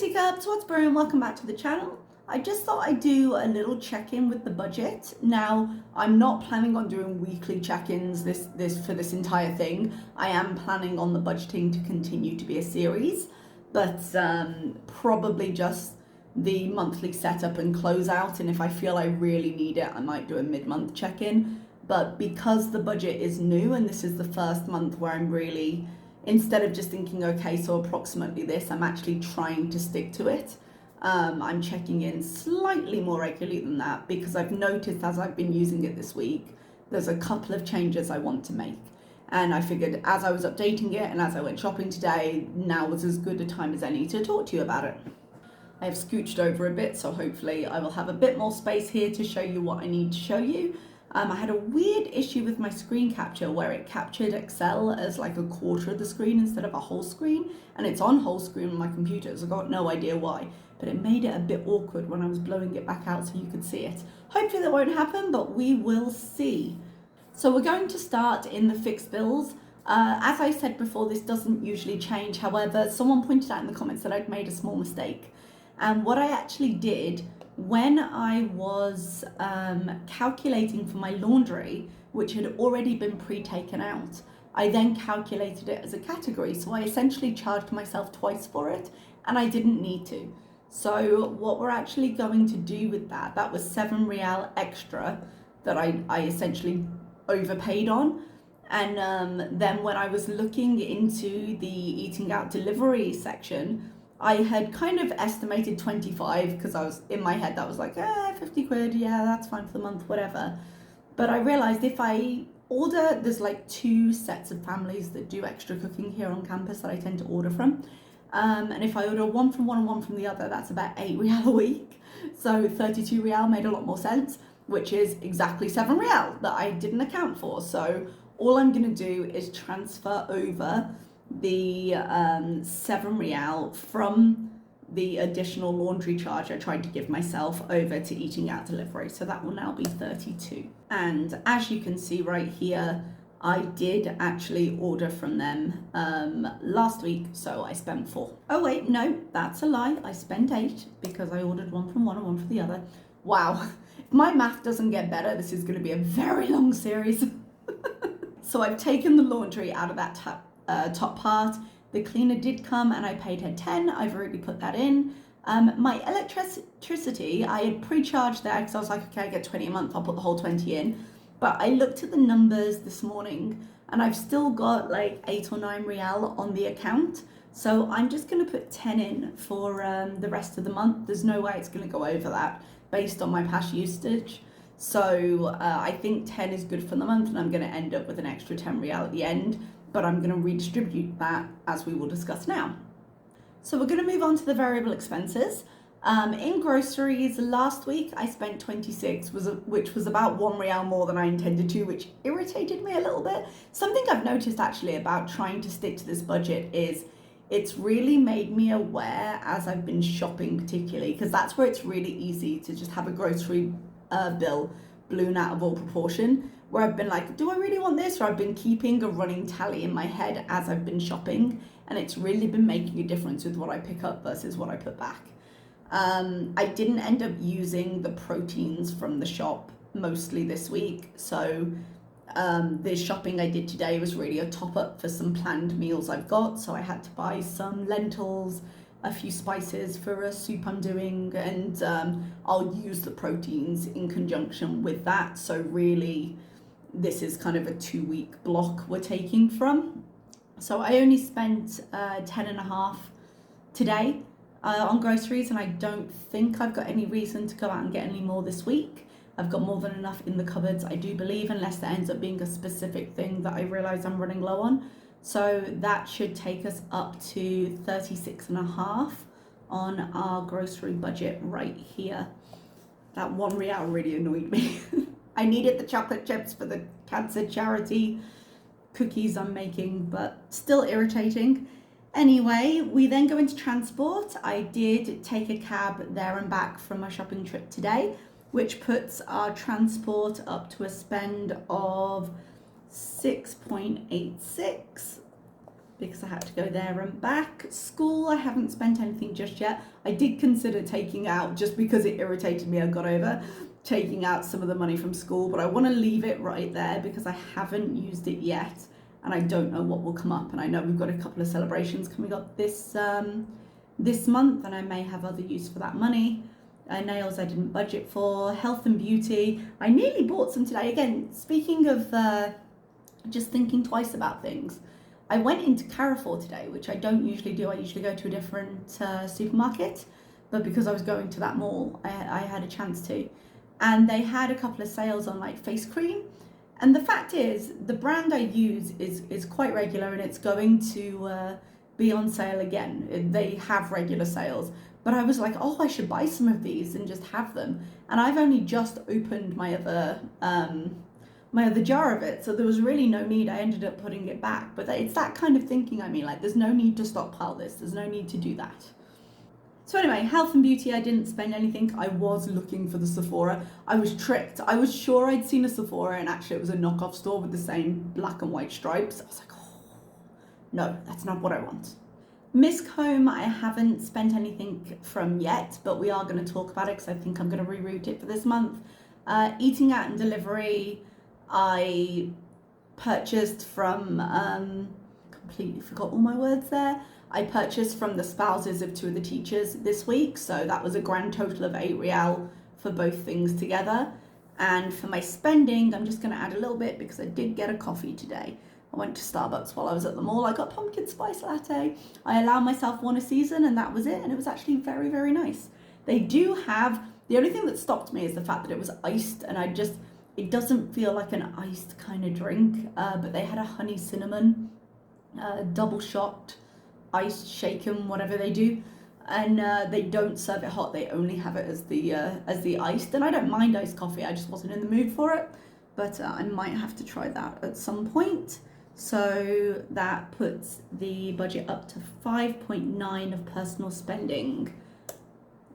teacups, what's brewing? Welcome back to the channel. I just thought I'd do a little check-in with the budget. Now, I'm not planning on doing weekly check-ins for this entire thing. I am planning on the budgeting to continue to be a series, but probably just the monthly setup and closeout. And if I feel I really need it, I might do a mid-month check-in. But because the budget is new and this is the first month where I'm really, instead of just thinking, okay, so approximately this, I'm actually trying to stick to it. I'm checking in slightly more regularly than that because I've noticed as I've been using it this week, there's a couple of changes I want to make. And I figured as I was updating it and as I went shopping today, now was as good a time as any to talk to you about it. I have scooched over a bit, so hopefully I will have a bit more space here to show you what I need to show you. I had a weird issue with my screen capture where it captured Excel as like a quarter of the screen instead of a whole screen, and it's on whole screen on my computer, so I got no idea why, but it made it a bit awkward when I was blowing it back out so you could see it. Hopefully that won't happen, but we will see. So we're going to start in the fixed bills. As I said before, this doesn't usually change. However, someone pointed out in the comments that I'd made a small mistake. And what I actually did when I was calculating for my laundry, which had already been pre-taken out, I then calculated it as a category. So I essentially charged myself twice for it, and I didn't need to. So what we're actually going to do with that was £7 extra that I essentially overpaid on. And then when I was looking into the eating out delivery section, I had kind of estimated 25 because I was in my head, that was like, 50 quid, yeah, that's fine for the month, whatever. But I realized if I order, there's like 2 sets of families that do extra cooking here on campus that I tend to order from. And if I order one from one and one from the other, that's about £8 a week. So £32 made a lot more sense, which is exactly £7 that I didn't account for. So all I'm gonna do is transfer over the £7 from the additional laundry charge I tried to give myself over to eating out delivery. So that will now be 32. And as you can see right here, I did actually order from them last week, so I spent 4. Oh wait, no, that's a lie. I spent 8 because I ordered one from one and one from the other. Wow, if my math doesn't get better, this is gonna be a very long series. So I've taken the laundry out of that top part. The cleaner did come and I paid her 10. I've already put that in. My electricity, I had pre-charged there because I was like, okay, I get 20 a month, I'll put the whole 20 in. But I looked at the numbers this morning and I've still got like £8 or £9 on the account. So I'm just gonna put 10 in for the rest of the month. There's no way it's gonna go over that based on my past usage. So I think 10 is good for the month and I'm gonna end up with an extra £10 at the end, but I'm gonna redistribute that as we will discuss now. So we're gonna move on to the variable expenses. In groceries, last week I spent 26, which was about £1 more than I intended to, which irritated me a little bit. Something I've noticed actually about trying to stick to this budget is it's really made me aware as I've been shopping particularly, because that's where it's really easy to just have a grocery bill blown out of all proportion, where I've been like, do I really want this? Or I've been keeping a running tally in my head as I've been shopping, and it's really been making a difference with what I pick up versus what I put back. I didn't end up using the proteins from the shop mostly this week, so the shopping I did today was really a top up for some planned meals I've got, so I had to buy some lentils, a few spices for a soup I'm doing, and I'll use the proteins in conjunction with that. So really this is kind of a 2-week block we're taking from. So I only spent 10.5 today on groceries, and I don't think I've got any reason to go out and get any more this week. I've got more than enough in the cupboards, I do believe, unless there ends up being a specific thing that I realise I'm running low on. So that should take us up to 36.5 on our grocery budget right here. That £1 really annoyed me. I needed the chocolate chips for the cancer charity cookies I'm making, but still irritating. Anyway, we then go into transport. I did take a cab there and back from my shopping trip today, which puts our transport up to a spend of 6.86. because I had to go there and back. School, I haven't spent anything just yet. I did consider taking out, just because it irritated me, I got over taking out some of the money from school, but I want to leave it right there because I haven't used it yet and I don't know what will come up. And I know we've got a couple of celebrations coming up this month, and I may have other use for that money. Nails I didn't budget for. Health and beauty, I nearly bought some today. Again, speaking of just thinking twice about things, I went into Carrefour today, which I don't usually do. I usually go to a different supermarket, but because I was going to that mall, I had a chance to. And they had a couple of sales on like face cream. And the fact is, the brand I use is quite regular, and it's going to be on sale again. They have regular sales. But I was like, oh, I should buy some of these and just have them. And I've only just opened my other jar of it, so there was really no need. I ended up putting it back. But it's that kind of thinking, I mean, like, there's no need to stockpile this. There's no need to do that. So anyway, health and beauty, I didn't spend anything. I was looking for the Sephora. I was tricked. I was sure I'd seen a Sephora, and actually it was a knockoff store with the same black and white stripes. I was like, oh, no, that's not what I want. Misk Home, I haven't spent anything from yet, but we are going to talk about it because I think I'm going to reroute it for this month. Eating out and delivery, I purchased from, completely forgot all my words there. I purchased from the spouses of 2 of the teachers this week, so that was a grand total of 8 Rial for both things together. And for my spending, I'm just going to add a little bit because I did get a coffee today. I went to Starbucks while I was at the mall. I got pumpkin spice latte. I allow myself one a season, and that was it. And it was actually very, very nice. They do have, the only thing that stopped me is the fact that it was iced, and it doesn't feel like an iced kind of drink, but they had a honey cinnamon, double shot, iced, shaken, whatever they do. And they don't serve it hot. They only have it as the iced. And I don't mind iced coffee. I just wasn't in the mood for it. But I might have to try that at some point. So that puts the budget up to 5.9 of personal spending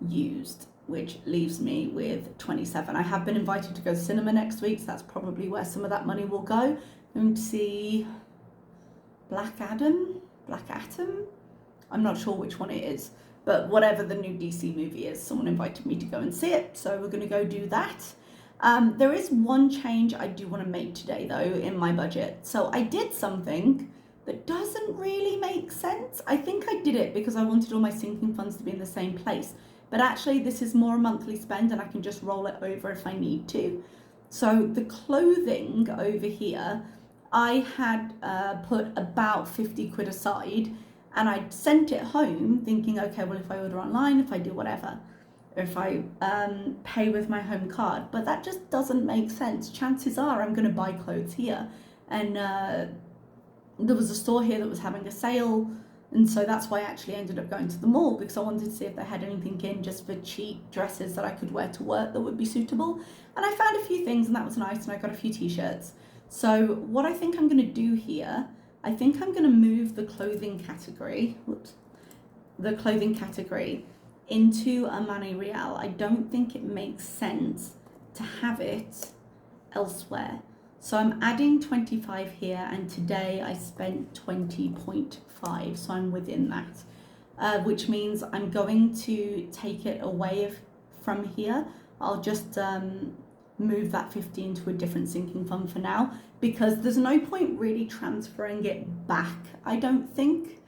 used, which leaves me with 27. I have been invited to go to cinema next week, so that's probably where some of that money will go. I'm going to see Black Adam? I'm not sure which one it is, but whatever the new DC movie is, someone invited me to go and see it, so we're going to go do that. There is one change I do want to make today, though, in my budget. So I did something that doesn't really make sense. I think I did it because I wanted all my sinking funds to be in the same place. But actually, this is more a monthly spend, and I can just roll it over if I need to. So the clothing over here, I had put about 50 quid aside, and I sent it home thinking, okay, well, if I order online, if I do whatever, or if I pay with my home card, but that just doesn't make sense. Chances are I'm going to buy clothes here, and there was a store here that was having a sale, and so that's why I actually ended up going to the mall, because I wanted to see if they had anything in just for cheap dresses that I could wear to work that would be suitable, and I found a few things, and that was nice, and I got a few t-shirts. So what I think I'm going to do here, I think I'm going to move the clothing category, into a Money Real. I don't think it makes sense to have it elsewhere. So I'm adding 25 here, and today I spent 20.5, so I'm within that, which means I'm going to take it away from here. I'll just move that 50 into a different sinking fund for now, because there's no point really transferring it back, I don't think,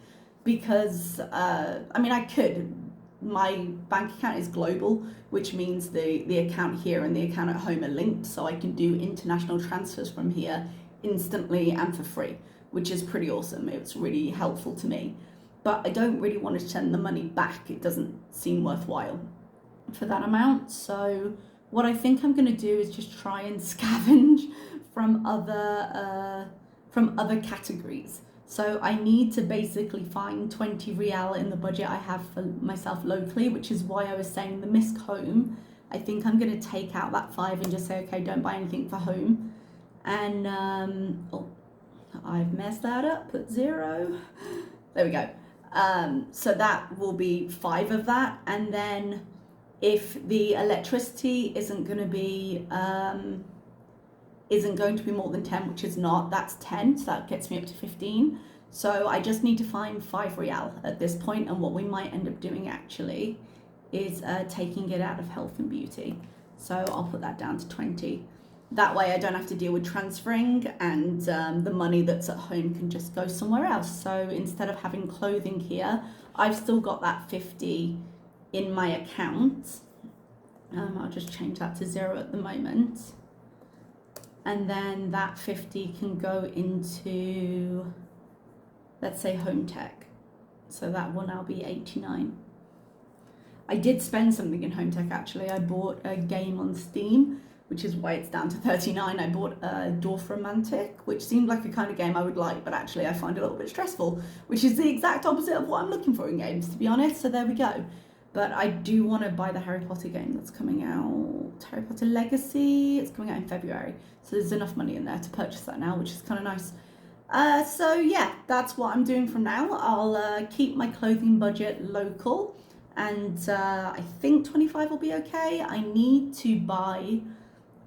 because I mean, I could. My bank account is global, which means the account here and the account at home are linked, so I can do international transfers from here instantly and for free, which is pretty awesome. It's really helpful to me, but I don't really want to send the money back. It doesn't seem worthwhile for that amount. So what I think I'm going to do is just try and scavenge from other categories. So I need to basically find 20 Rial in the budget I have for myself locally, which is why I was saying the Misk Home. I think I'm going to take out that 5 and just say, okay, don't buy anything for home. And, oh, I've messed that up, put 0. There we go. So that will be 5 of that. And then if the electricity isn't going to be isn't going to be more than 10, which is not, that's 10, so that gets me up to 15. So I just need to find 5 real at this point, and what we might end up doing actually is taking it out of health and beauty. So I'll put that down to 20. That way I don't have to deal with transferring, and the money that's at home can just go somewhere else. So instead of having clothing here, I've still got that 50 in my account. I'll just change that to 0 at the moment. And then that 50 can go into, let's say, home tech. So that will now be 89. I did spend something in home tech actually. I bought a game on Steam, which is why it's down to 39. I bought Dorfromantik, which seemed like a kind of game I would like, but actually I find it a little bit stressful, which is the exact opposite of what I'm looking for in games, to be honest. So there we go. But I do want to buy the Harry Potter game that's coming out, Harry Potter Legacy. It's coming out in February. So there's enough money in there to purchase that now, which is kind of nice. So yeah, that's what I'm doing from now. I'll keep my clothing budget local, and I think 25 will be okay. I need to buy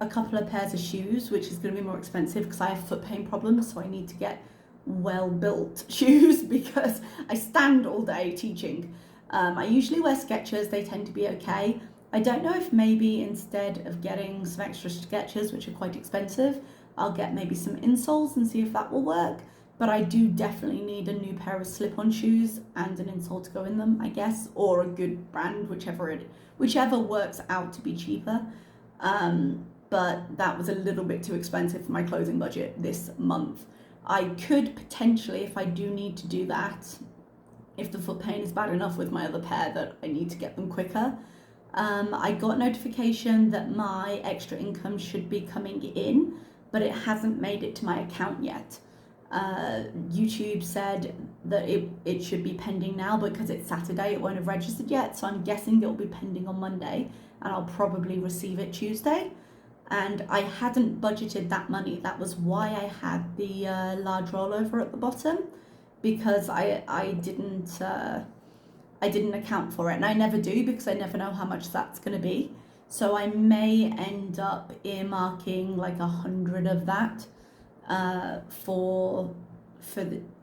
a couple of pairs of shoes, which is going to be more expensive because I have foot pain problems, so I need to get well-built shoes because I stand all day teaching. I usually wear Skechers, they tend to be okay. I don't know if maybe instead of getting some extra Skechers, which are quite expensive, I'll get maybe some insoles and see if that will work. But I do definitely need a new pair of slip-on shoes and an insole to go in them, I guess, or a good brand, whichever works out to be cheaper. But that was a little bit too expensive for my clothing budget this month. I could potentially, if I do need to do that, if the foot pain is bad enough with my other pair that I need to get them quicker. I got notification that my extra income should be coming in, but it hasn't made it to my account yet. YouTube said that it should be pending now, because it's Saturday, it won't have registered yet, so I'm guessing it'll be pending on Monday, and I'll probably receive it Tuesday. And I hadn't budgeted that money. That was why I had the large rollover at the bottom, because I didn't account for it, and I never do, because I never know how much that's going to be. So I may end up earmarking like 100 of that for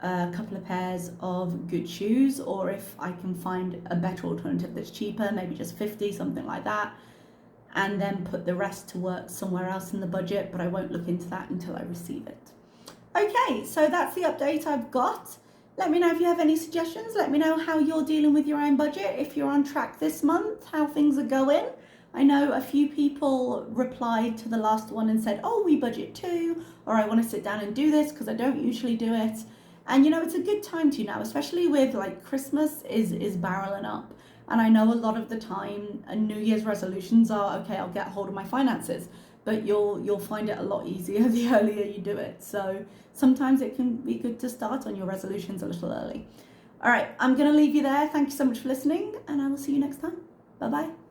a couple of pairs of good shoes, or if I can find a better alternative that's cheaper, maybe just 50, something like that, and then put the rest to work somewhere else in the budget, but I won't look into that until I receive it. Okay, so that's the update I've got. Let me know if you have any suggestions. Let me know how you're dealing with your own budget, if you're on track this month, how things are going. I know a few people replied to the last one and said, oh, we budget too, or I want to sit down and do this because I don't usually do it. And you know, it's a good time to now, especially with like Christmas is barreling up. And I know a lot of the time New Year's resolutions are, okay, I'll get hold of my finances, but you'll find it a lot easier the earlier you do it. So sometimes it can be good to start on your resolutions a little early. All right, I'm going to leave you there. Thank you so much for listening, and I will see you next time. Bye-bye.